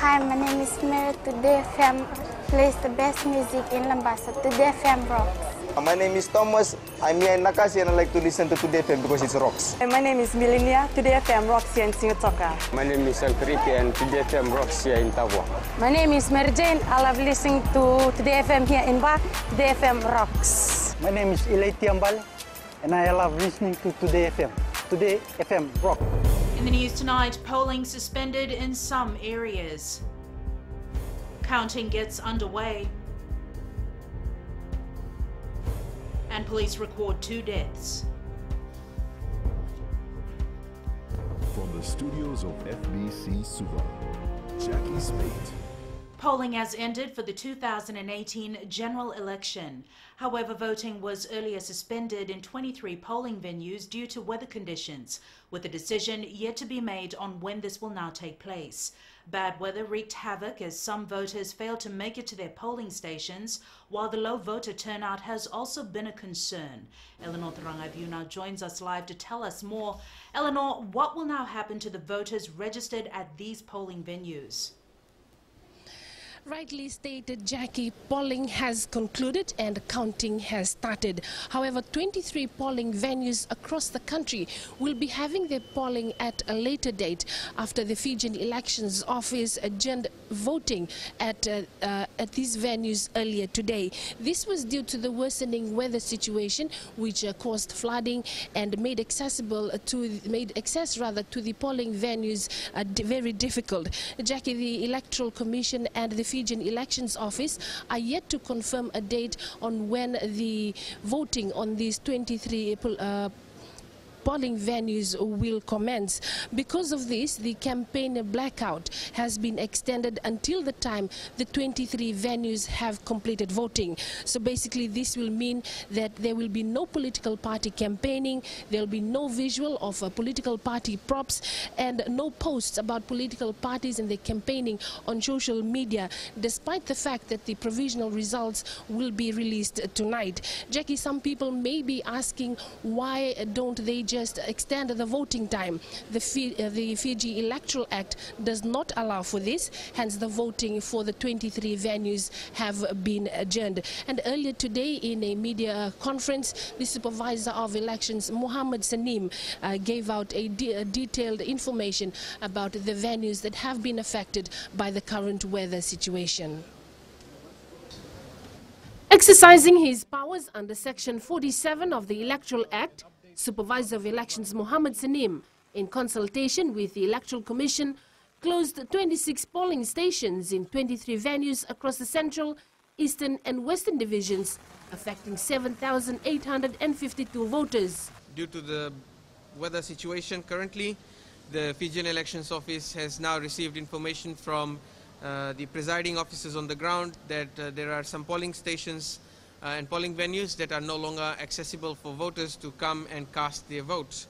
Hi, my name is Mary. Today FM plays the best music in Lambasa. Today FM rocks. My name is Thomas. I'm here in Nakasi and I like to listen to Today FM because it rocks. My name is Milenia. Today FM rocks here in Singapour. My name is Alfriti and Today FM rocks here in Tavua. My name is Mary Jane. I love listening to Today FM here in Ba. Today FM rocks. My name is Ilaiti Ambal and I love listening to Today FM. Today FM rock. In the news tonight, polling suspended in some areas. Counting gets underway. And police record 2 deaths. From the studios of FBC Suva, Jackie Spate. Polling has ended for the 2018 general election. However, voting was earlier suspended in 23 polling venues due to weather conditions, with a decision yet to be made on when this will now take place. Bad weather wreaked havoc as some voters failed to make it to their polling stations, while the low voter turnout has also been a concern. Eleanor Tharangaiviu now joins us live to tell us more. Eleanor, what will now happen to the voters registered at these polling venues? Rightly stated, Jackie, polling has concluded and counting has started. However, 23 polling venues across the country will be having their polling at a later date after the Fijian Elections Office adjourned voting at these venues earlier today. This was due to the worsening weather situation, which caused flooding and made access to the polling venues very difficult. Jackie, the Electoral Commission and the Fijian Elections Office are yet to confirm a date on when the voting on these 23 polling venues will commence. Because of this, the campaign blackout has been extended until the time the 23 venues have completed voting. So basically this will mean that there will be no political party campaigning, there will be no visual of political party props and no posts about political parties and their campaigning on social media, despite the fact that the provisional results will be released tonight. Jackie, some people may be asking, why don't they just extend the voting time? The Fiji Electoral Act does not allow for this, hence the voting for the 23 venues have been adjourned. And earlier today in a media conference, the Supervisor of Elections, Mohammed Sanim, gave out a detailed information about the venues that have been affected by the current weather situation. Exercising his powers under Section 47 of the Electoral Act, Supervisor of Elections Mohammed Sanim, in consultation with the Electoral Commission, closed 26 polling stations in 23 venues across the Central, Eastern and Western divisions, affecting 7,852 voters. Due to the weather situation currently, the Fijian Elections Office has now received information from the presiding officers on the ground that there are some polling stations and polling venues that are no longer accessible for voters to come and cast their votes.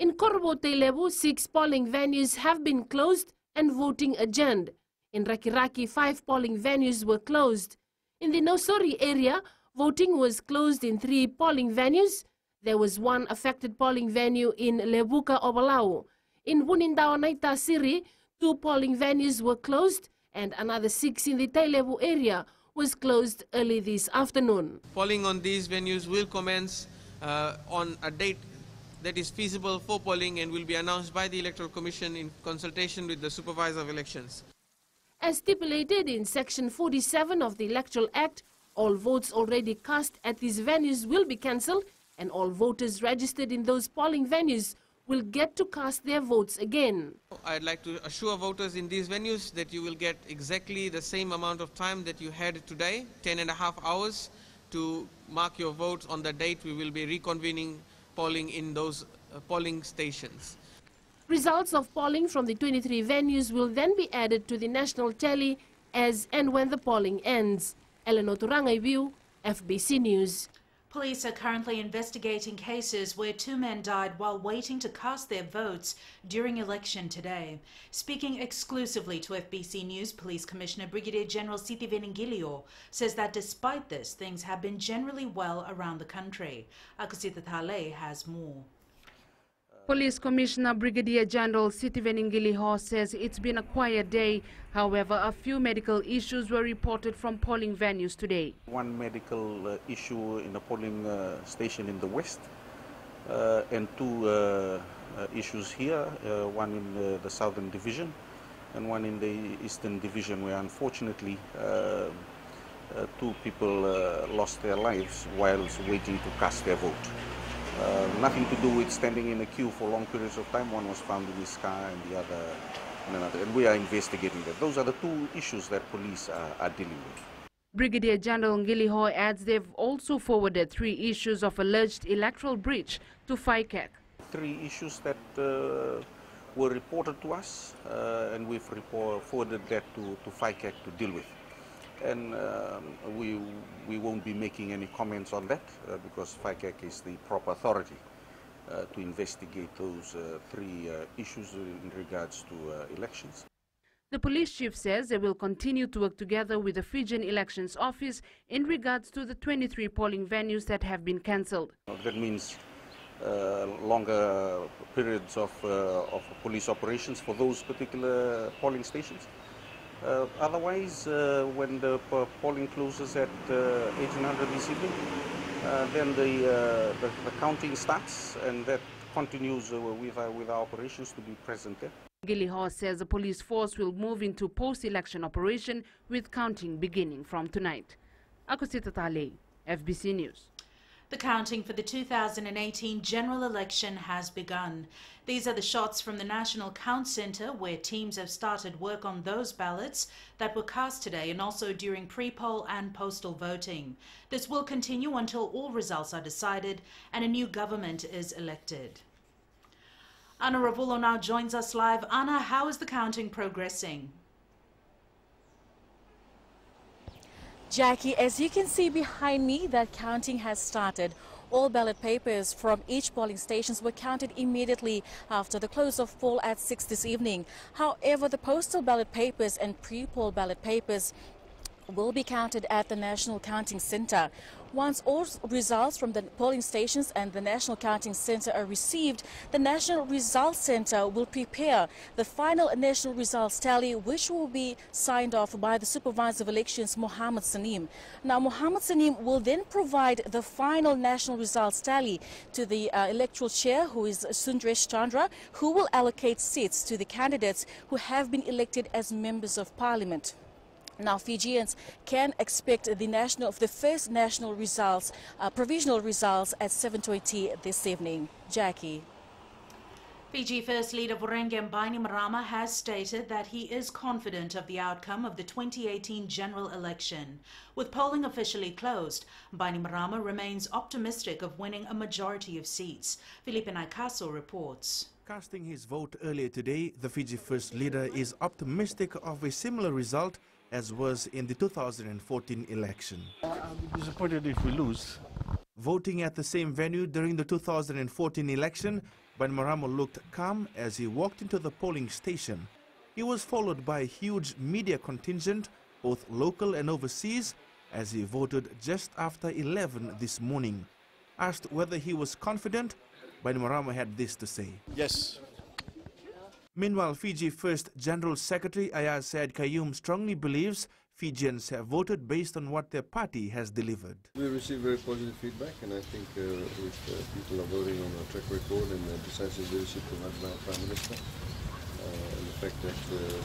In Korbo Teilebu, 6 polling venues have been closed and voting adjourned. In Rakiraki, 5 polling venues were closed. In the Nosori area, voting was closed in 3 polling venues. There was 1 affected polling venue in Lebuka Obalau. In Bunindao Naita Siri, 2 polling venues were closed and another 6 in the Teilebu area was closed early this afternoon. Polling on these venues will commence on a date that is feasible for polling and will be announced by the Electoral Commission in consultation with the Supervisor of Elections. As stipulated in Section 47 of the Electoral Act, all votes already cast at these venues will be cancelled and all voters registered in those polling venues will get to cast their votes again. I'd like to assure voters in these venues that you will get exactly the same amount of time that you had today, 10.5 hours, to mark your votes on the date we will be reconvening polling in those polling stations. Results of polling from the 23 venues will then be added to the national tally as and when the polling ends. Eleanor Tharangaiviu, FBC News. Police are currently investigating cases where 2 men died while waiting to cast their votes during election today. Speaking exclusively to FBC News, Police Commissioner Brigadier General Siti Veningilio says that despite this, things have been generally well around the country. Akusita Thale has more. Police Commissioner Brigadier General Sitiveni Ngiliho says it's been a quiet day. However, a few medical issues were reported from polling venues today. One medical issue in a polling station in the west and two issues here, one in the southern division and one in the eastern division, where unfortunately two people lost their lives whilst waiting to cast their vote. Nothing to do with standing in a queue for long periods of time. One was found in his car and the other in another. And we are investigating that. Those are the two issues that police are dealing with. Brigadier General Ngiliho adds they've also forwarded 3 issues of alleged electoral breach to FICAC. 3 issues that were reported to us and we've forwarded that to FICAC to deal with. And we won't be making any comments on that because FICAC is the proper authority to investigate those 3 issues in regards to elections. The police chief says they will continue to work together with the Fijian Elections Office in regards to the 23 polling venues that have been cancelled. That means longer periods of police operations for those particular polling stations. Otherwise, when the polling closes at 1800 this evening, then the counting starts, and that continues with our operations to be present there. Ngiliho says the police force will move into post-election operation with counting beginning from tonight. Akusita Tale, FBC News. The counting for the 2018 general election has begun. These are the shots from the National Count Centre, where teams have started work on those ballots that were cast today and also during pre-poll and postal voting. This will continue until all results are decided and a new government is elected. Anna Ravulo now joins us live. Anna, how is the counting progressing? Jackie, as you can see behind me, that counting has started. All ballot papers from each polling stations were counted immediately after the close of poll at 6 this evening. However, the postal ballot papers and pre-poll ballot papers will be counted at the National Counting Centre. Once all results from the polling stations and the National Counting Centre are received, the National Results Centre will prepare the final national results tally, which will be signed off by the Supervisor of Elections, Mohammed Sanim. Now, Mohammed Sanim will then provide the final national results tally to the electoral chair, who is Sundresh Chandra, who will allocate seats to the candidates who have been elected as members of Parliament. Now, Fijians can expect the first national results, provisional results at 7:20 this evening. Jackie. Fiji First Leader Vurengam Bainimarama has stated that he is confident of the outcome of the 2018 general election. With polling officially closed, Bainimarama remains optimistic of winning a majority of seats. Felipe Naikaso reports. Casting his vote earlier today, the Fiji First Leader is optimistic of a similar result as was in the 2014 election. I'll be disappointed if we lose. Voting at the same venue during the 2014 election, Bainimarama looked calm as he walked into the polling station. He was followed by a huge media contingent, both local and overseas, as he voted just after 11 this morning. Asked whether he was confident, Bainimarama had this to say. Yes. Meanwhile, Fiji First General Secretary Ayaz Said Qayyum strongly believes Fijians have voted based on what their party has delivered. We received very positive feedback, and I think if people are voting on a track record and the decisive leadership provided by our Prime Minister, and the fact that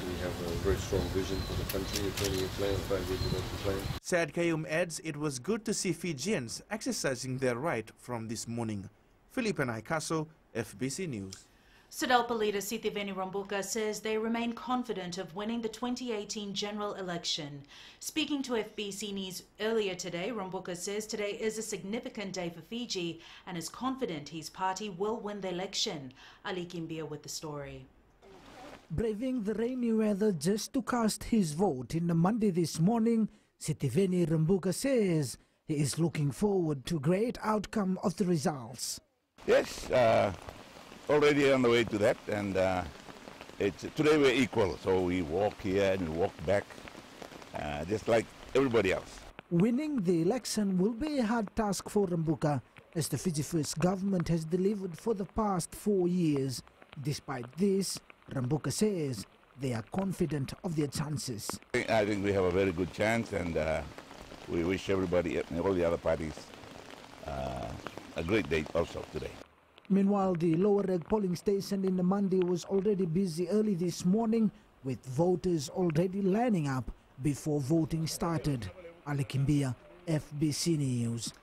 we have a very strong vision for the country, a 20-year plan, a 5-year development plan. Said Qayyum adds it was good to see Fijians exercising their right from this morning. Felipe Naikaso, FBC News. SODELPA leader Sitiveni Rambuka says they remain confident of winning the 2018 general election. Speaking to FBC News earlier today, Rambuka says today is a significant day for Fiji and is confident his party will win the election. Ali Kimbia with the story. Braving the rainy weather just to cast his vote in the Monday this morning, Sitiveni Rambuka says he is looking forward to great outcome of the results. Yes, already on the way to that, and today we're equal, so we walk here and we walk back, just like everybody else. Winning the election will be a hard task for Rambuka as the Fiji First government has delivered for the past 4 years. Despite this, Rambuka says they are confident of their chances. I think we have a very good chance, and we wish everybody and all the other parties a great day also today. Meanwhile, the Lower Reg polling station in Namandi was already busy early this morning, with voters already lining up before voting started. Ali Kimbia, FBC News.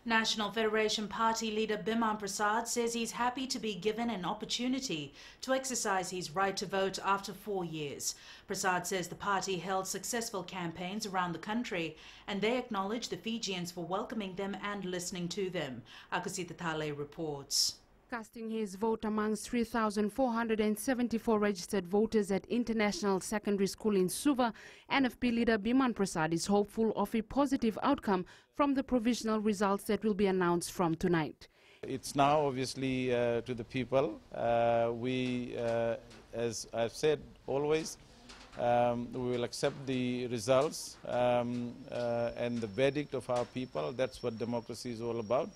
National Federation Party leader Biman Prasad says he's happy to be given an opportunity to exercise his right to vote after 4 years. Prasad says the party held successful campaigns around the country and they acknowledge the Fijians for welcoming them and listening to them. Akusita Tale reports. Casting his vote amongst 3,474 registered voters at International Secondary School in Suva, NFP leader Biman Prasad is hopeful of a positive outcome from the provisional results that will be announced from tonight. It's now obviously to the people. As I've said always, we will accept the results and the verdict of our people. That's what democracy is all about.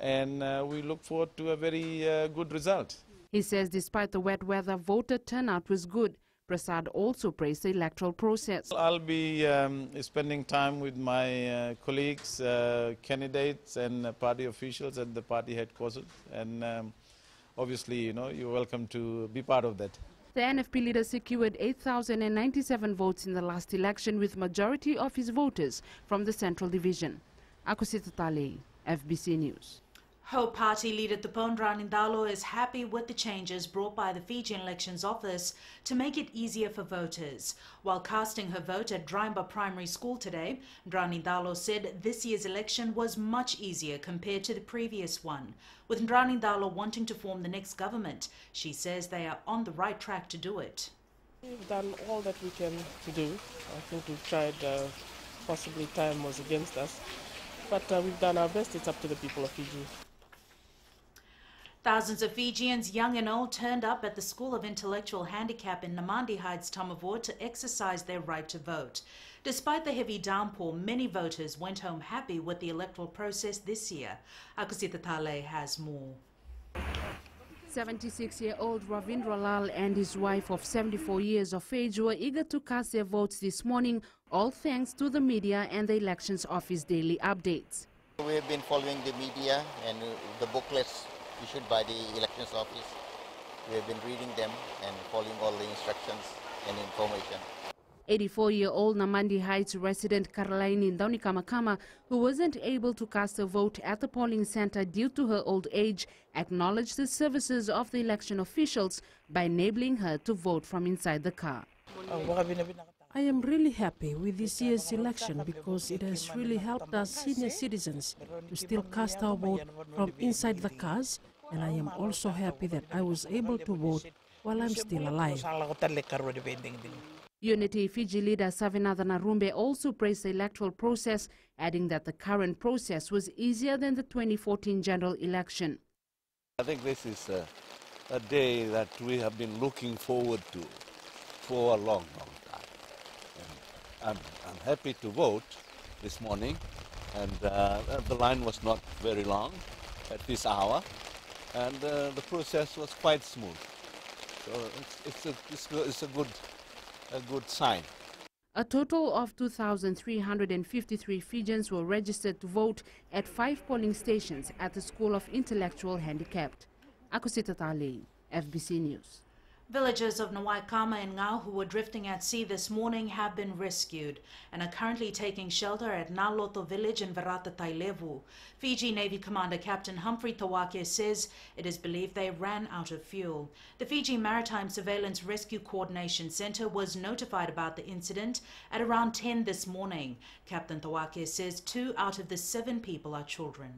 And we look forward to a very good result. He says despite the wet weather, voter turnout was good. Prasad also praised the electoral process. I'll be spending time with my colleagues, candidates and party officials at the party headquarters. And obviously, you're welcome to be part of that. The NFP leader secured 8,097 votes in the last election, with majority of his voters from the Central Division. Akusita Tale, FBC News. Hope Party leader Tupon Dranindalo is happy with the changes brought by the Fijian Elections Office to make it easier for voters. While casting her vote at Draimba Primary School today, Dranindalo said this year's election was much easier compared to the previous one. With Dranindalo wanting to form the next government, she says they are on the right track to do it. We've done all that we can to do. I think we've tried, possibly time was against us, but we've done our best. It's up to the people of Fiji. Thousands of Fijians, young and old, turned up at the School of Intellectual Handicap in Namandi Heights, Tamavur, to exercise their right to vote. Despite the heavy downpour, many voters went home happy with the electoral process this year. Akusita Tale has more. 76-year-old Ravindra Lal and his wife of 74 years of age were eager to cast their votes this morning, all thanks to the media and the Elections Office daily updates. We have been following the media and the booklets issued by the Elections Office. We have been reading them and following all the instructions and information. 84-year-old Namandi Heights resident Caroline Ndaunikamakama, who wasn't able to cast a vote at the polling center due to her old age, acknowledged the services of the election officials by enabling her to vote from inside the car. I am really happy with this year's election because it has really helped us senior citizens to still cast our vote from inside the cars, and I am also happy that I was able to vote while I'm still alive. Unity Fiji leader Savinathan Arumbe also praised the electoral process, adding that the current process was easier than the 2014 general election. I think this is a day that we have been looking forward to for a long, long time. I'm happy to vote this morning, and the line was not very long at this hour, and the process was quite smooth. So it's a good sign. A total of 2,353 Fijians were registered to vote at 5 polling stations at the School of Intellectual Handicapped. Akusita Tale, FBC News. Villagers of Nawaikama and Ngau who were drifting at sea this morning have been rescued and are currently taking shelter at Naloto village in Verata Tailevu. Fiji Navy Commander Captain Humphrey Tawake says it is believed they ran out of fuel. The Fiji Maritime Surveillance Rescue Coordination Center was notified about the incident at around 10 this morning. Captain Tawake says 2 out of the 7 people are children.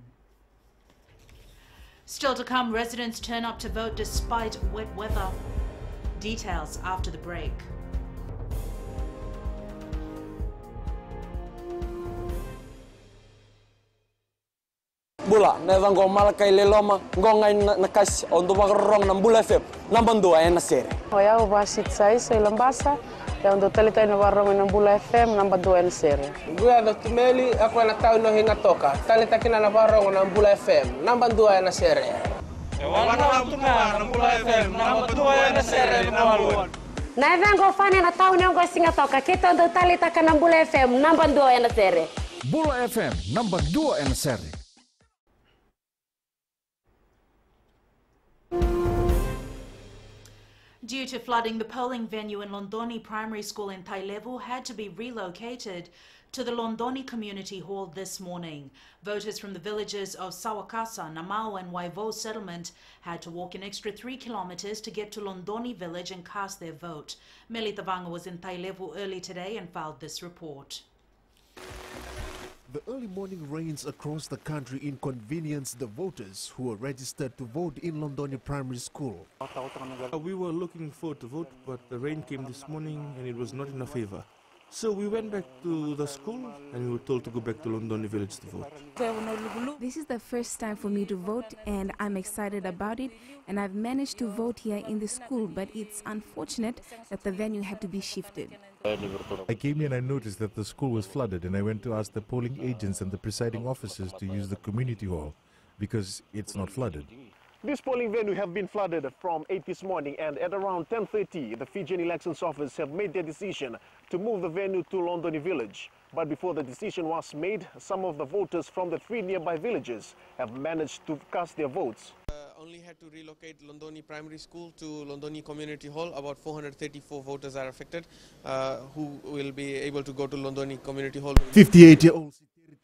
Still to come, residents turn up to vote despite wet weather. Details after the break. Bula, nevang go malakai leloma, go ngai nakas on the wagrong ng Bula FM, number 2 ay nasere. Hoia uvasitsai soilambasa ja on talita ina warrongo na Bula FM namba 2 na sere. Guya do tumeli ako na tao no hinga toka. Talita kina na warrongo na Bula FM namba 2 na sere. Wana tuma na Bula FM namba 2 na sere na Na vengo fane na tao no singa toka. Kita do talita kana Bula FM namba 2 na sere. Bula FM namba 2 na sere. Due to flooding, the polling venue in Londoni Primary School in Tailevu had to be relocated to the Londoni Community Hall this morning. Voters from the villages of Sawakasa, Namao and Waivo settlement had to walk an extra 3 kilometers to get to Londoni village and cast their vote. Meli Tavanga was in Tailevu early today and filed this report. The early morning rains across the country inconvenienced the voters who were registered to vote in Londoni Primary School. We were looking forward to vote, but the rain came this morning and it was not in our favor. So we went back to the school and we were told to go back to Londoni village to vote. This is the first time for me to vote and I'm excited about it, and I've managed to vote here in the school, but it's unfortunate that the venue had to be shifted. I came here and I noticed that the school was flooded, and I went to ask the polling agents and the presiding officers to use the community hall because it's not flooded. This polling venue have been flooded from 8 this morning, and at around 10:30, the Fijian Elections Office have made their decision to move the venue to Londoni village. But before the decision was made, some of the voters from the 3 nearby villages have managed to cast their votes. Only had to relocate Londoni Primary School to Londoni Community Hall. About 434 voters are affected who will be able to go to Londoni Community Hall. 58-year-old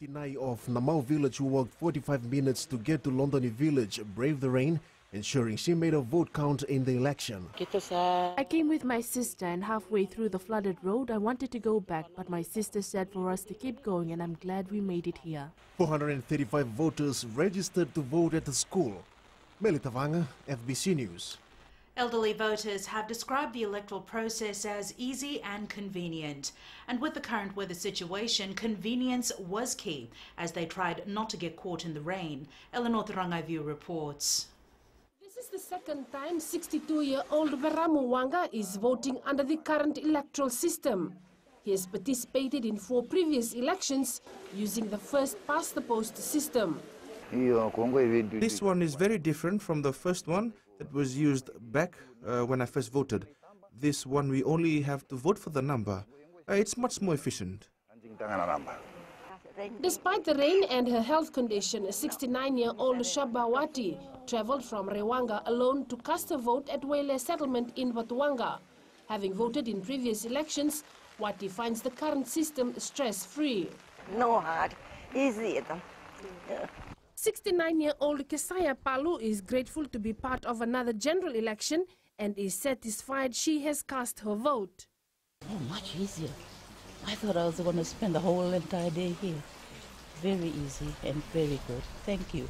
Tinai of Namau village, who walked 45 minutes to get to Londoni village, braved the rain, ensuring she made a vote count in the election. I came with my sister, and halfway through the flooded road I wanted to go back, but my sister said for us to keep going, and I'm glad we made it here. 435 voters registered to vote at the school. Meli Tavanga, FBC News. Elderly voters have described the electoral process as easy and convenient. And with the current weather situation, convenience was key as they tried not to get caught in the rain. Eleanor Rangaivu reports. This is the second time 62-year-old Veramu Wanga is voting under the current electoral system. He has participated in 4 previous elections using the first-past-the-post system. This one is very different from the first one that was used back when I first voted. This one we only have to vote for the number. It's much more efficient. Despite the rain and her health condition, 69-year-old Shabawati traveled from Rewanga alone to cast a vote at Wele settlement in Watuanga. Having voted in previous elections, Wati finds the current system stress-free. No hard, easy. 69-year-old Kesaya Palu is grateful to be part of another general election and is satisfied she has cast her vote. Oh, much easier. I thought I was going to spend the whole entire day here. Very easy and very good. Thank you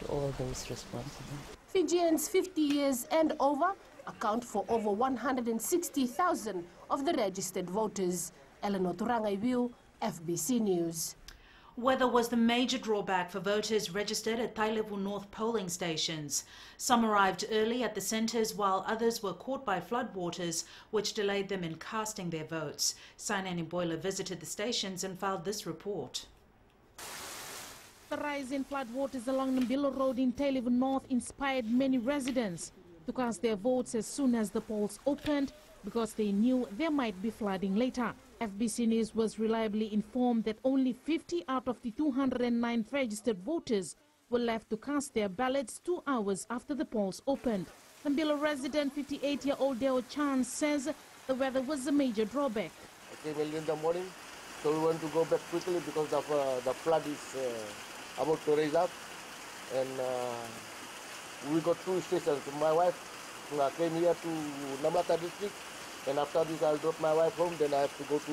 to all those responsible. Fijians 50 years and over account for over 160,000 of the registered voters. Eleanor Turangaiwiu, FBC News. Weather was the major drawback for voters registered at Tailevu North polling stations. Some arrived early at the centres while others were caught by floodwaters, which delayed them in casting their votes. Sainani Boiler visited the stations and filed this report. The rise in floodwaters along Nambilo Road in Tailevu North inspired many residents to cast their votes as soon as the polls opened because they knew there might be flooding later. FBC News was reliably informed that only 50 out of the 209 registered voters were left to cast their ballots 2 hours after the polls opened. Nambilo resident 58-year-old Deo Chan says the weather was a major drawback. I came early in the morning, so we want to go back quickly because the flood is about to raise up. And we got 2 stations. My wife came here to Namlata district. And after this, I'll drop my wife home, then I have to go to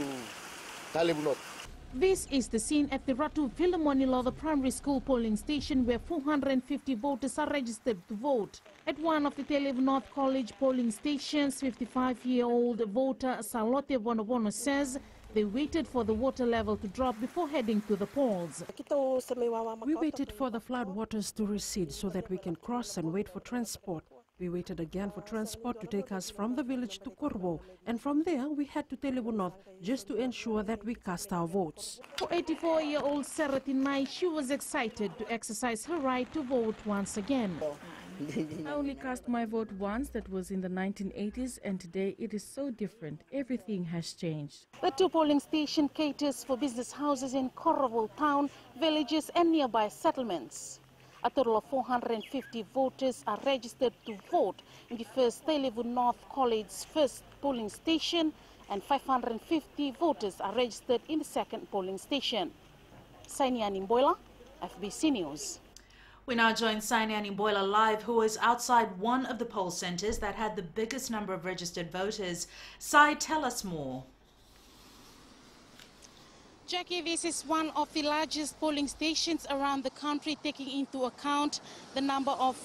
Tailevu North. This is the scene at the Ratu Philomonilo, the primary school polling station where 450 voters are registered to vote. At one of the Tailevu North College polling stations, 55-year-old voter Salote Bonobono says they waited for the water level to drop before heading to the polls. We waited for the flood waters to recede so that we can cross and wait for transport. We waited again for transport to take us from the village to Corvo, and from there we had to Telebu North just to ensure that we cast our votes. For 84-year-old Seratin Mai, she was excited to exercise her right to vote once again. I only cast my vote once, that was in the 1980s, and today it is so different. Everything has changed. The 2 polling station caters for business houses in Corvo town, villages and nearby settlements. A total of 450 voters are registered to vote in the first Telebu North College's first polling station, and 550 voters are registered in the second polling station. Sainiani Mboila, FBC News. We now join Sainiani Mboila live, who is outside one of the poll centres that had the biggest number of registered voters. Sai, tell us more. Jackie, this is one of the largest polling stations around the country, taking into account the number of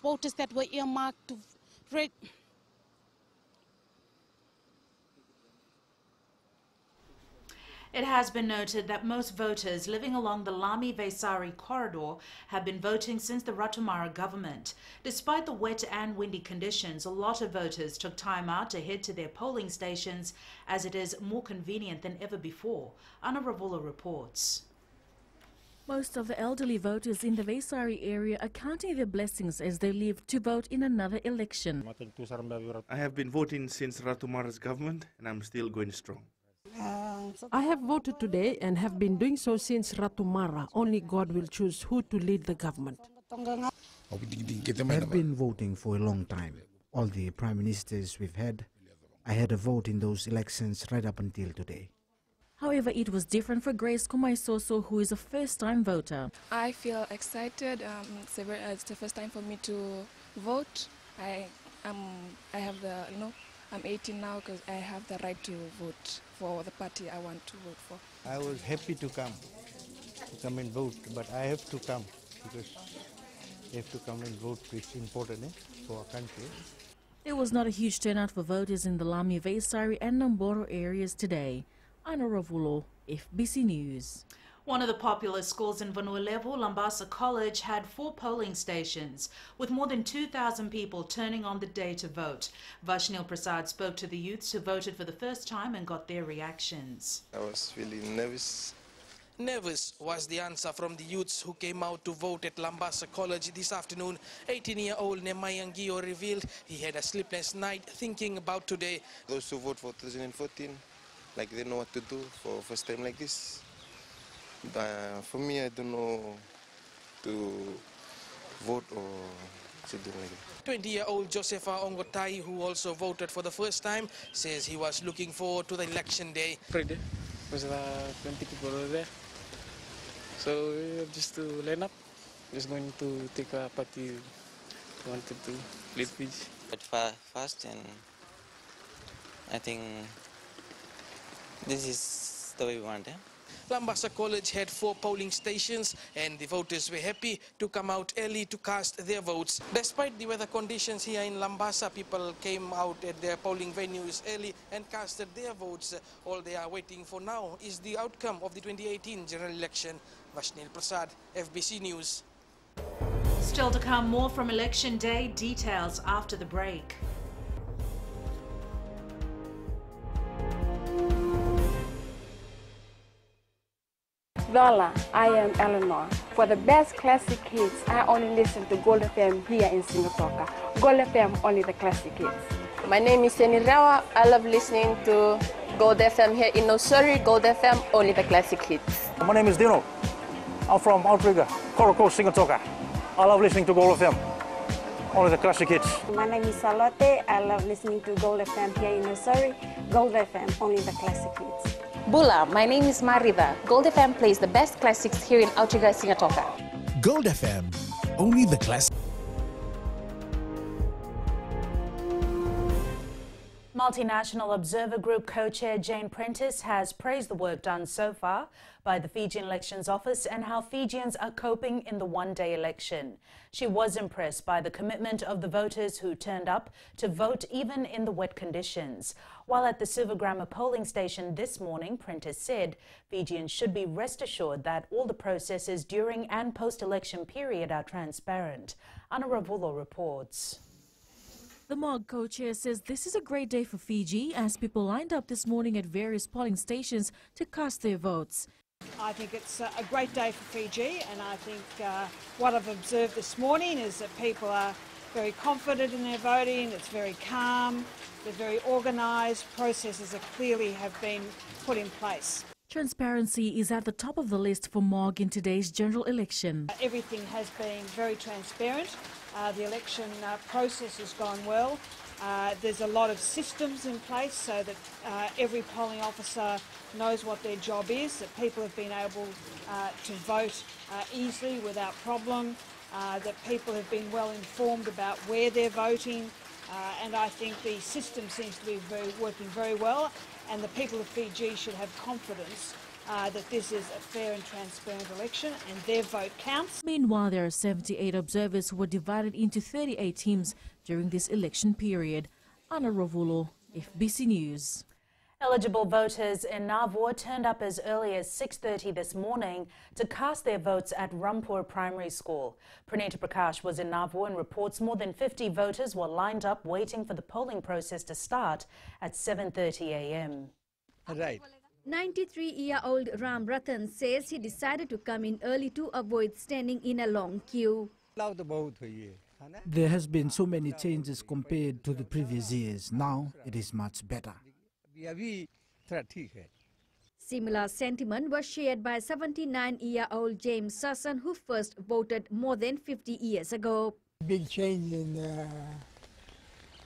voters that were earmarked to It has been noted that most voters living along the Lamy-Vaisari corridor have been voting since the Ratumara government. Despite the wet and windy conditions, a lot of voters took time out to head to their polling stations, as it is more convenient than ever before. Anna Ravula reports. Most of the elderly voters in the Vaisari area are counting their blessings as they leave to vote in another election. I have been voting since Ratumara's government, and I'm still going strong. I have voted today and have been doing so since Ratumara. Only God will choose who to lead the government. I have been voting for a long time. All the prime ministers we've had, I had a vote in those elections right up until today. However, it was different for Grace Kumaisoso, who is a first-time voter. I feel excited. It's the first time for me to vote. I'm 18 now because I have the right to vote for the party I want to vote for. I was happy to come and vote, but I have to come because I have to come and vote. It's important for our country. There was not a huge turnout for voters in the Lamy-Vaisari and Namboro areas today. Ana Ravulo, FBC News. One of the popular schools in Vanuatu, Lambasa College, had 4 polling stations, with more than 2,000 people turning on the day to vote. Vashnil Prasad spoke to the youths who voted for the first time and got their reactions. I was really nervous. Nervous was the answer from the youths who came out to vote at Lambasa College this afternoon. 18-year-old Nemayangio revealed he had a sleepless night thinking about today. Those who vote for 2014, like they know what to do for first time like this. For me, I don't know to vote or something like that. 20-year-old Josefa Ongotai, who also voted for the first time, says he was looking forward to the election day. Friday, because 20 people were there. So just to line up, just going to take a party wanted to lead Fiji. But fast, and I think this is the way we want. Lambasa College had 4 polling stations, and the voters were happy to come out early to cast their votes. Despite the weather conditions here in Lambasa, people came out at their polling venues early and casted their votes. All they are waiting for now is the outcome of the 2018 general election. Vashnil Prasad, FBC News. Still to come, more from Election Day. Details after the break. Lola, I am Eleanor. For the best classic hits, I only listen to Gold FM here in Singapore. Gold FM, only the classic hits. My name is Seni Rawa. I love listening to Gold FM here in Nosuri. Gold FM, only the classic hits. My name is Dino. I'm from Outrigger, Coral Coast, Singapore. I love listening to Gold FM, only the classic hits. My name is Salote. I love listening to Gold FM here in Nosuri. Gold FM, only the classic hits. Bula, my name is Marida. Gold FM plays the best classics here in Outrigger, Singapore. Gold FM, only the classic. Multinational Observer Group co-chair Jane Prentice has praised the work done so far by the Fijian Elections Office and how Fijians are coping in the one-day election. She was impressed by the commitment of the voters who turned up to vote even in the wet conditions. While at the Silvergramma polling station this morning, Prentice said Fijians should be rest assured that all the processes during and post-election period are transparent. Anna Ravulo reports. The MOG co-chair says this is a great day for Fiji as people lined up this morning at various polling stations to cast their votes. I think it's a great day for Fiji, and I think what I've observed this morning is that people are very confident in their voting, it's very calm, they're very organised, processes clearly have been put in place. Transparency is at the top of the list for MOG in today's general election. Everything has been very transparent. The election process has gone well. There's a lot of systems in place so that every polling officer knows what their job is, that people have been able to vote easily without problem, that people have been well informed about where they're voting, and I think the system seems to be working very well, and the people of Fiji should have confidence that this is a fair and transparent election and their vote counts. Meanwhile, there are 78 observers who were divided into 38 teams during this election period. Anna Ravulo, FBC News. Eligible voters in Navua turned up as early as 6:30 this morning to cast their votes at Rampur Primary School. Pranita Prakash was in Navua and reports more than 50 voters were lined up waiting for the polling process to start at 7:30 a.m. Right. 93-year-old Ram Ratan says he decided to come in early to avoid standing in a long queue. There has been so many changes compared to the previous years. Now it is much better. Similar sentiment was shared by 79-year-old James Sasson, who first voted more than 50 years ago. Big change in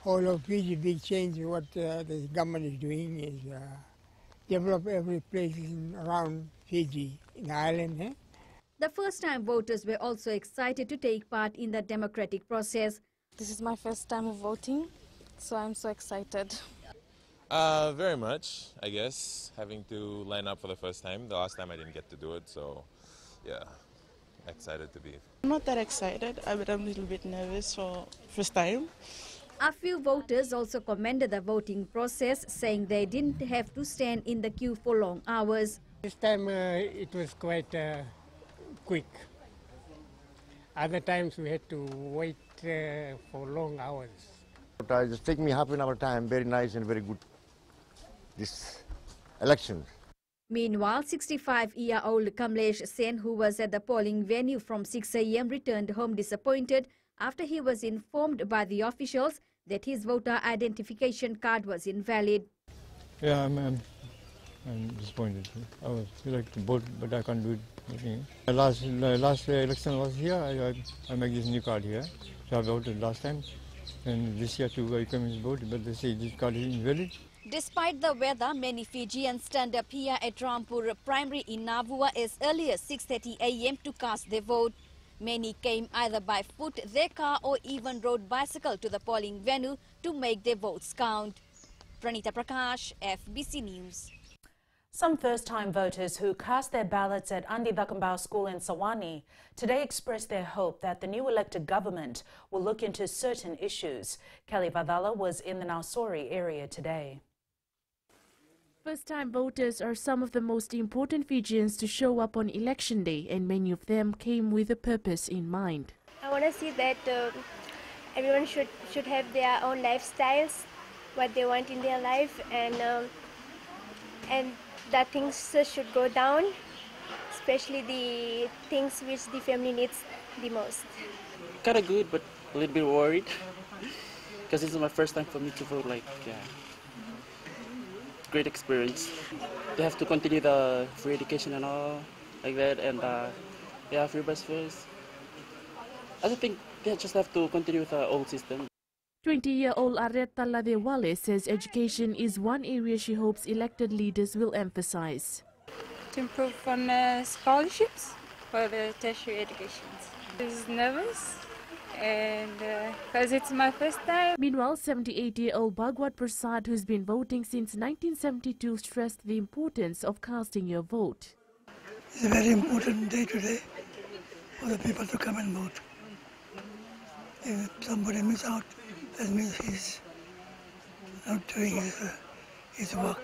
whole of Fiji, big change. What the government is doing is develop every place around Fiji, in the island. The first-time voters were also excited to take part in the democratic process. This is my first time of voting, so I'm so excited. Very much, I guess, having to line up for the first time. The last time I didn't get to do it, so yeah, excited to be. I'm not that excited, but I'm a little bit nervous for first time. A few voters also commended the voting process, saying they didn't have to stand in the queue for long hours. This time it was quite quick. Other times we had to wait for long hours. It just take me half an hour time, very nice and very good, this election. Meanwhile, 65-year-old Kamlesh Sen, who was at the polling venue from 6 a.m., returned home disappointed after he was informed by the officials that his voter identification card was invalid. Yeah, I'm disappointed. I would like to vote, but I can't do it. The last election was here. I make this new card here. So I voted last time, and this year too I come to vote, but they say this card is invalid. Despite the weather, many Fijians turned up here at Rampur Primary in Navua as early as 6:30 a.m. to cast their vote. Many came either by foot, their car, or even rode bicycle to the polling venue to make their votes count. Pranita Prakash, FBC News. Some first-time voters who cast their ballots at Andi Dakambau School in Sawani today expressed their hope that the new elected government will look into certain issues. Kelly Vadala was in the Nausori area today. First-time voters are some of the most important Fijians to show up on election day, and many of them came with a purpose in mind. I want to see that everyone should have their own lifestyles, what they want in their life, and that things should go down, especially the things which the family needs the most. Kind of good, but a little bit worried because this is my first time for me to vote. Great experience. They have to continue the free education and all like that, and free bus fares. I think they just have to continue with the old system. 20-year-old Areta Ladewale says education is one area she hopes elected leaders will emphasize. To improve on scholarships for the tertiary education. I was nervous and because it's my first time. Meanwhile, 78-year-old Bhagwat Prasad, who's been voting since 1972, stressed the importance of casting your vote. It's a very important day today for the people to come and vote. If somebody misses out, that means he's not doing his work.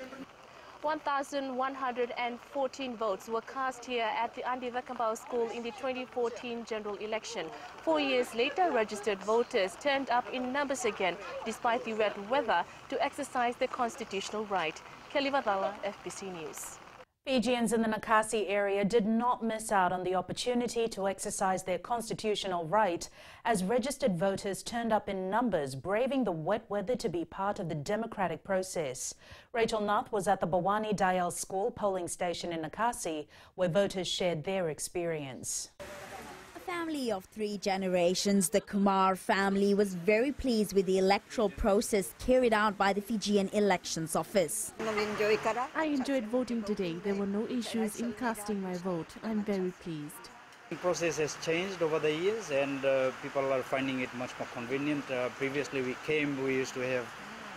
1,114 votes were cast here at the Andi Vekambau School in the 2014 general election. 4 years later, registered voters turned up in numbers again, despite the wet weather, to exercise their constitutional right. Kelly Vadala, FBC News. Fijians in the Nikasi area did not miss out on the opportunity to exercise their constitutional right as registered voters turned up in numbers, braving the wet weather to be part of the democratic process. Rachel Nath was at the Bawani Dayal School polling station in Nikasi, where voters shared their experience. A family of 3 generations, the Kumar family was very pleased with the electoral process carried out by the Fijian Elections Office. I enjoyed voting today. There were no issues in casting my vote. I'm very pleased. The process has changed over the years and people are finding it much more convenient. Previously we used to have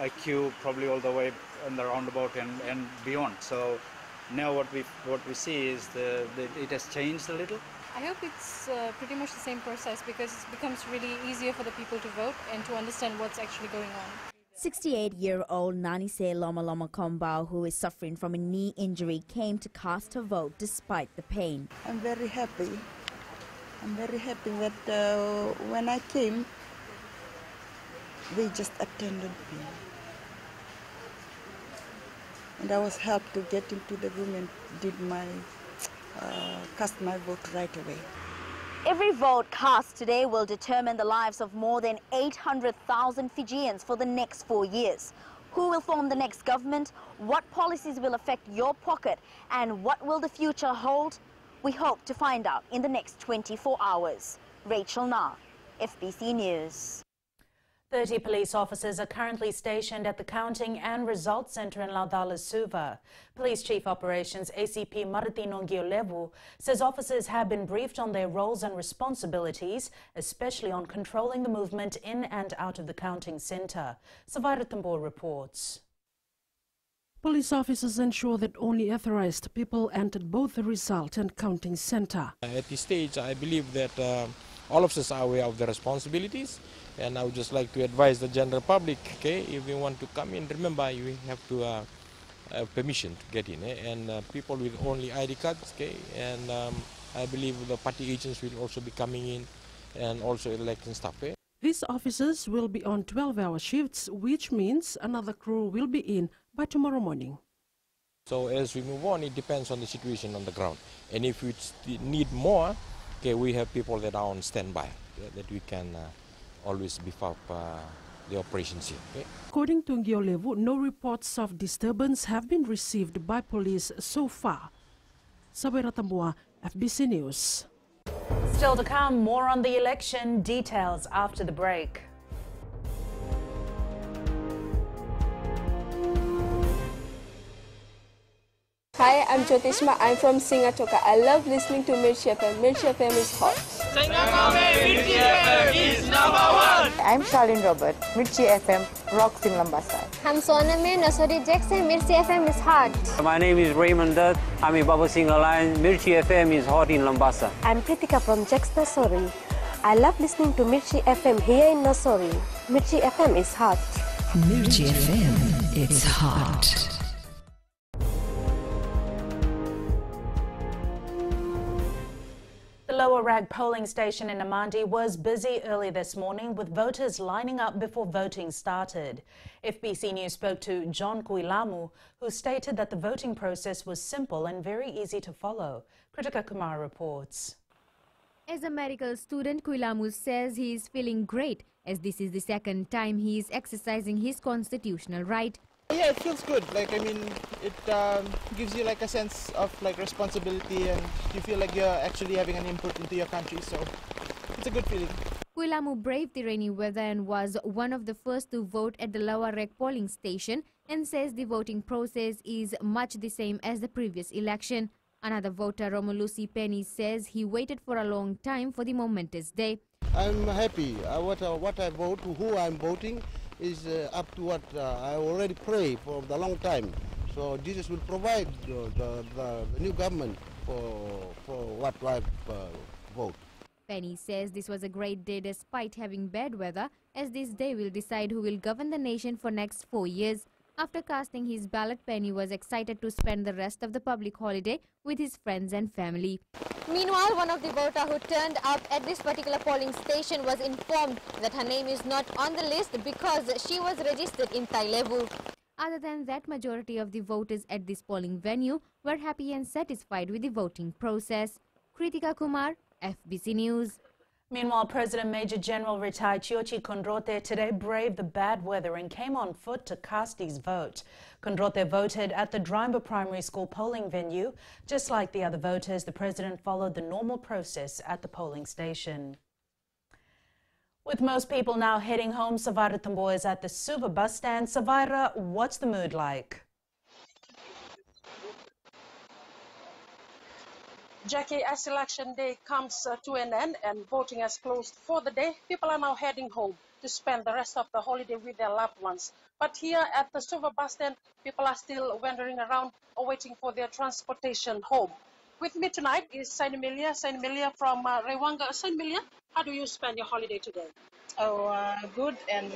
a queue probably all the way on the roundabout and beyond. So now what we see is it has changed a little. I hope it's pretty much the same process because it becomes really easier for the people to vote and to understand what's actually going on. 68-year-old Nanise Loma Loma Kombao, who is suffering from a knee injury, came to cast her vote despite the pain. I'm very happy. I'm very happy that when I came, they just attended me. And I was helped to get into the room and cast my vote right away. Every vote cast today will determine the lives of more than 800,000 Fijians for the next 4 years. Who will form the next government? What policies will affect your pocket? And what will the future hold? We hope to find out in the next 24 hours. Rachel Na, FBC News. 30 police officers are currently stationed at the Counting and Results Centre in Laucala Suva. Police Chief Operations ACP Martino Ngiolevu says officers have been briefed on their roles and responsibilities, especially on controlling the movement in and out of the counting centre. Savaira Tambor reports. Police officers ensure that only authorized people entered both the result and counting centre. At this stage, I believe that all of us are aware of their responsibilities, and I would just like to advise the general public, okay, if you want to come in, remember you have to have permission to get in, and people with only ID cards, okay, and I believe the party agents will also be coming in, and also election staff. These officers will be on 12-hour shifts, which means another crew will be in by tomorrow morning. So as we move on, it depends on the situation on the ground, and if we need more, okay, we have people that are on standby, that we can always beef up the operations here. Okay? According to Ngiolevu, no reports of disturbance have been received by police so far. Sabera Tambua, FBC News. Still to come, more on the election, details after the break. Hi, I'm Jyotishma. I'm from Singatoka. I love listening to Mirchi FM. Mirchi FM is hot. Mirchi FM is #1. I'm Charlene Robert. Mirchi FM rocks in Lambasa. I'm Sonami Nasori Jackson. Mirchi FM is hot. My name is Raymond Dutt. I'm in Baba Singh Alliance. Mirchi FM is hot in Lambasa. I'm Kritika from Jax Nasori. I love listening to Mirchi FM here in Nasori. Mirchi FM is hot. Mirchi FM, it's hot. The Lower Rag polling station in Namandi was busy early this morning with voters lining up before voting started. FBC News spoke to John Kuilamu, who stated that the voting process was simple and very easy to follow. Kritika Kumar reports. As a medical student, Kuilamu says he is feeling great as this is the second time he is exercising his constitutional right. Yeah, it feels good. Like, I mean, it gives you like a sense of like responsibility, and you feel like you're actually having an input into your country, so it's a good feeling. Kuilamu braved the rainy weather and was one of the first to vote at the Lower Rag polling station and says the voting process is much the same as the previous election. Another voter, Romulusi Penny, says he waited for a long time for the momentous day. I'm happy. What I vote, who I'm voting, is up to what I already pray for the long time. So Jesus will provide the new government for what I vote. Penny says this was a great day despite having bad weather, as this day will decide who will govern the nation for next 4 years. After casting his ballot, Penny was excited to spend the rest of the public holiday with his friends and family. Meanwhile, one of the voters who turned up at this particular polling station was informed that her name is not on the list because she was registered in Tailevu. Other than that, majority of the voters at this polling venue were happy and satisfied with the voting process. Kritika Kumar, FBC News. Meanwhile, President Major General retired Tiochi Kondrote today braved the bad weather and came on foot to cast his vote. Kondrote voted at the Drimba Primary School polling venue. Just like the other voters, the president followed the normal process at the polling station. With most people now heading home, Savaira Tamboa is at the Suva bus stand. Savaira, what's the mood like? Jackie, as election day comes to an end and voting has closed for the day, people are now heading home to spend the rest of the holiday with their loved ones. But here at the Suva bus stand, people are still wandering around or waiting for their transportation home. With me tonight is Saini Milia from Rewanga. Saini Milia, how do you spend your holiday today? Good. And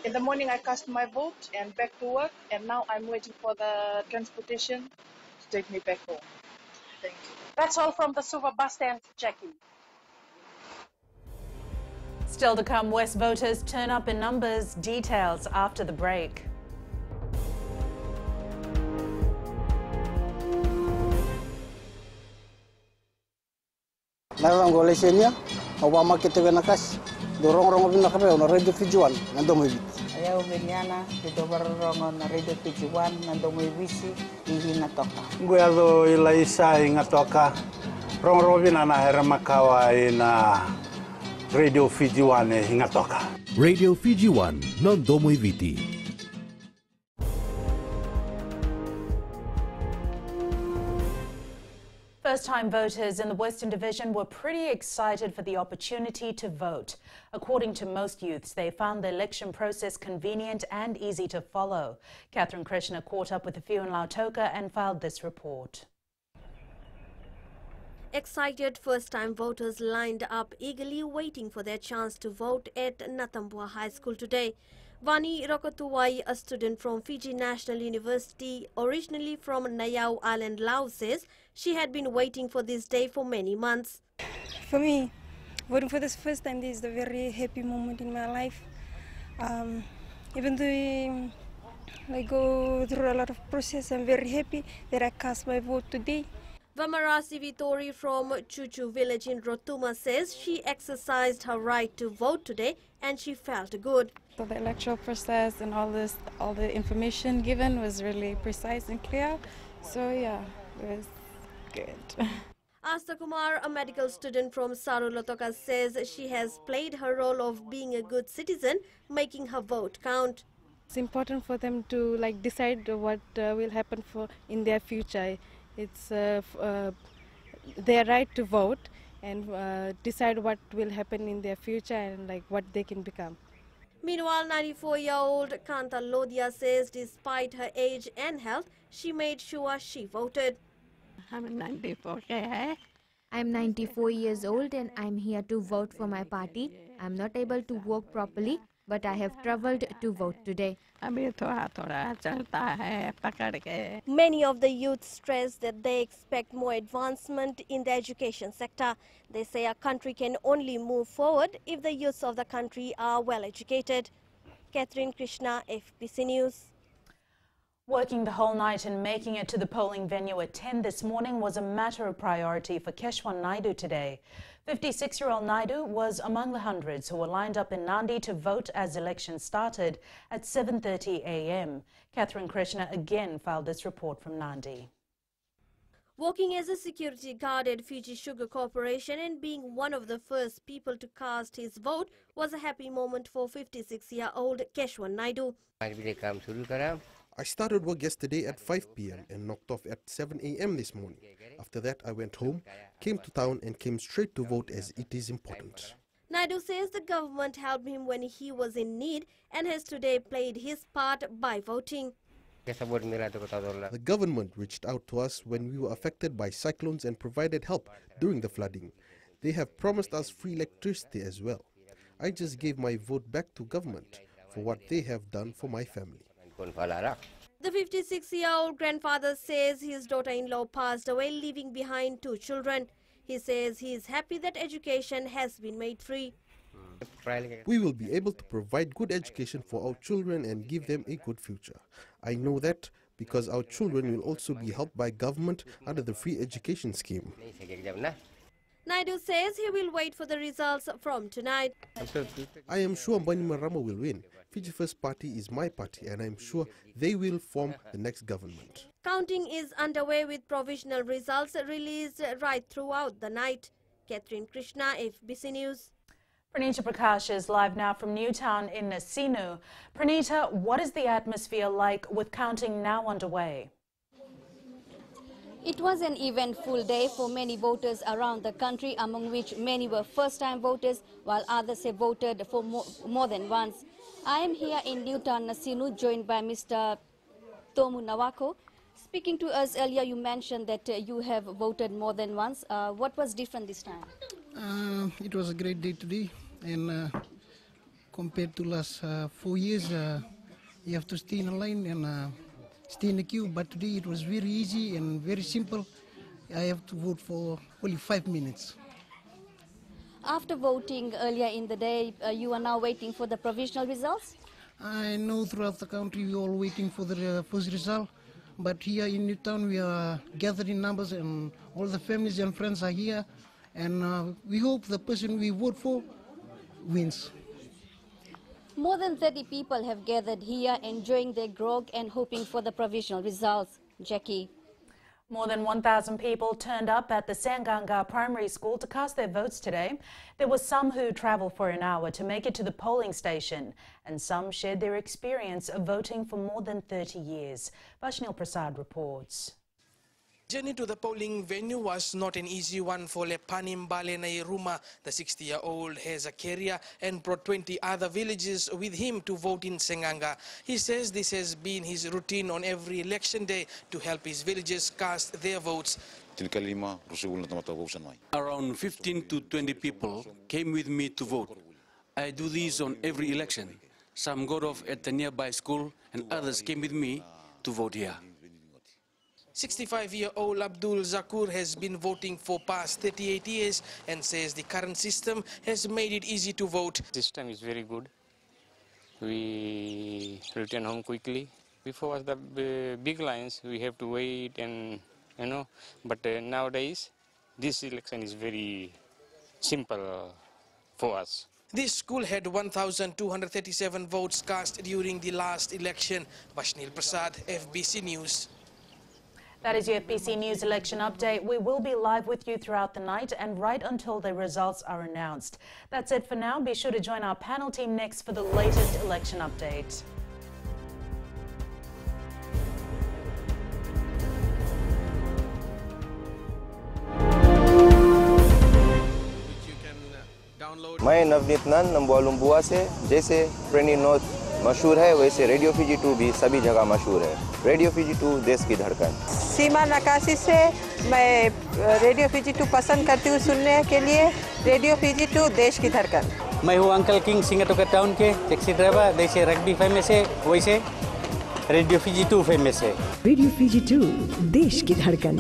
in the morning I cast my vote and back to work. And now I'm waiting for the transportation to take me back home. Thank you. That's all from the Suva bus stand, Jackie. Still to come, West voters turn up in numbers. Details after the break. Narang golesenya, awama kita nakas, dorong bina kape, na radio fijuan, nandong mibit. Ayaw binyana, dito barongon na radio fijuan, nandong mibisi, ihi natoka. Guado ilaisa ingatoka, rong bina na heramakawa ina radio fijuan ingatoka. Radio Fijuan, nandong mibiti. First-time voters in the Western Division were pretty excited for the opportunity to vote. According to most youths, they found the election process convenient and easy to follow. Catherine Krishna caught up with a few in Lautoka and filed this report. Excited first-time voters lined up eagerly waiting for their chance to vote at Natambua High School today. Vani Rokotuwai, a student from Fiji National University, originally from Nayau Island, Laos, says she had been waiting for this day for many months. For me, voting for this first time is a very happy moment in my life. Even though I go through a lot of process, I'm very happy that I cast my vote today. Vamarasi Vitori from Chuchu village in Rotuma says she exercised her right to vote today and she felt good. So the electoral process and all the information given was really precise and clear. So yeah, it was good. Asta Kumar, a medical student from Saru Lotoka, says she has played her role of being a good citizen, making her vote count. It's important for them to decide what will happen in their future. It's their right to vote and decide what will happen in their future and what they can become. Meanwhile, 94-year-old Kanta Lodia says despite her age and health, she made sure she voted. I'm 94 years old and I'm here to vote for my party. I'm not able to walk properly, but I have travelled to vote today. Many of the youth stress that they expect more advancement in the education sector. They say a country can only move forward if the youths of the country are well educated. Catherine Krishna, FBC News. Working the whole night and making it to the polling venue at 10 this morning was a matter of priority for Keshwan Naidu today. 56-year-old Naidu was among the hundreds who were lined up in Nandi to vote as elections started at 7:30 a.m. Catherine Krishna again filed this report from Nandi. Working as a security guard at Fiji Sugar Corporation and being one of the first people to cast his vote was a happy moment for 56-year-old Keshwan Naidu. I started work yesterday at 5 p.m. and knocked off at 7 a.m. this morning. After that, I went home, came to town and came straight to vote as it is important. Naidu says the government helped him when he was in need and has today played his part by voting. The government reached out to us when we were affected by cyclones and provided help during the flooding. They have promised us free electricity as well. I just gave my vote back to government for what they have done for my family. The 56-year-old grandfather says his daughter-in-law passed away, leaving behind 2 children. He says he is happy that education has been made free. We will be able to provide good education for our children and give them a good future. I know that because our children will also be helped by government under the free education scheme. Naidu says he will wait for the results from tonight. I am sure Bainimarama will win. Fiji First Party is my party and I am sure they will form the next government. Counting is underway with provisional results released right throughout the night. Catherine Krishna, FBC News. Pranita Prakash is live now from Newtown in Nasinu. Pranita, what is the atmosphere like with counting now underway? It was an eventful day for many voters around the country, among which many were first-time voters, while others have voted for more than once. I am here in Newtown, Nasinu, joined by Mr. Tomu Nawako. Speaking to us earlier, you mentioned that you have voted more than once. What was different this time? It was a great day today, and compared to last 4 years, you have to stay in a line and stay in the queue, but today it was very easy and very simple. I have to vote for only 5 minutes. After voting earlier in the day, you are now waiting for the provisional results? I know throughout the country we are all waiting for the first result, but here in Newtown we are gathered in numbers and all the families and friends are here, and we hope the person we vote for wins. More than 30 people have gathered here enjoying their grog and hoping for the provisional results. Jackie. More than 1,000 people turned up at the Senganga Primary School to cast their votes today. There were some who travelled for an hour to make it to the polling station, and some shared their experience of voting for more than 30 years. Vaishnav Prasad reports. Journey to the polling venue was not an easy one for Lepanim Balenai-Ruma. The 60-year-old has a career and brought 20 other villages with him to vote in Senganga. He says this has been his routine on every election day to help his villagers cast their votes. Around 15 to 20 people came with me to vote. I do this on every election. Some got off at the nearby school and others came with me to vote here. 65-year-old Abdul Zakur has been voting for past 38 years and says the current system has made it easy to vote. System is very good. We return home quickly. Before was the big lines, we have to wait and but nowadays this election is very simple for us. This school had 1,237 votes cast during the last election. Vaishnav Prasad, FBC News. That is your FBC News election update. We will be live with you throughout the night and right until the results are announced. That's it for now. Be sure to join our panel team next for the latest election update. मैं नवनीत नंद नंबोलुम्बुआ से जैसे प्रेनी note मशहूर है वैसे radio Fiji 2 भी सभी जगह मशहूर है। रेडियो फीजी 2 देश की धड़कन। सीमा नकाशी से मैं रेडियो फीजी 2 पसंद करती हूँ सुनने के लिए। रेडियो फीजी 2 देश की धड़कन। मैं हूँ अंकल किंग सिंगाटोका टाउन के टैक्सी ड्राइवर। जैसे रग्बी फेमस है वैसे रेडियो फीजी 2 फेमस है। रेडियो फीजी 2 देश की धड़कन।